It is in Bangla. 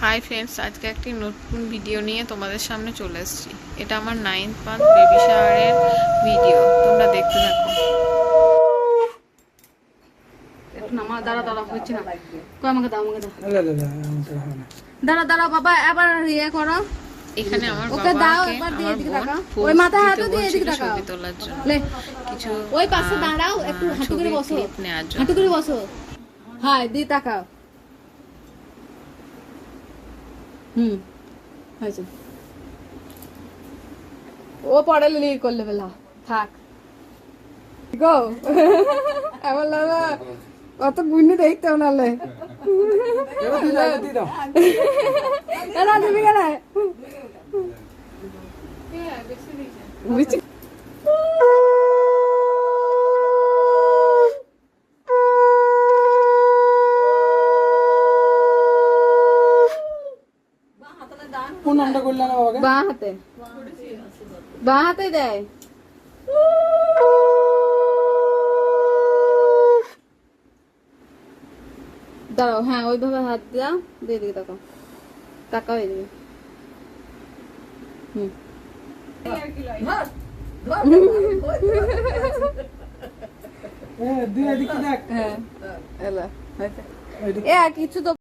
হাই ফ্রেন্ডস, আজকে একটি নতুন ভিডিও নিয়ে তোমাদের সামনে চলে এসেছি। এটা আমার 9th month বেবি শাওয়ারের ভিডিও, তোমরা দেখতে থাকো। আমার দাঁড়া দাঁড়া হচ্ছে না, কই আমাকে দাও, আমাকে দাও। দাঁড়া দাঁড়া বাবা, এবার ইয়ে করো। এখানে আমার ওকে দাও, বাবাকে একবার দিয়ে আমার এদিকে বোন তাকাও। পোজ ওই মাথা হাত দিতে দিয়ে এদিকে বলছিল তাকাও। ছবি তোলার জন্য, লে কিছু ওই পাশে দাঁড়াও, একটু হাঁটু করে বসো, ক্লিপ নেওয়ার জন্য। হাঁটু করে বসো। হ্যাঁ দি তাকাও। হয়েছে। ও পড়ে লিলি করলে বেলা থাক গো। এবার লাগা কত বুঝনি দেখতে নালে না দিবি কেন কোন নামটা করলে না বাবাকে? বাঁ হাতে দেয়। দাঁড়াও, হ্যাঁ ওইভাবে হাত দাও, দিয়ে দিকে তাকাও, তাকাও এদিকে। দুই এদিকে দেখ। হ্যাঁ এলা কিছু তো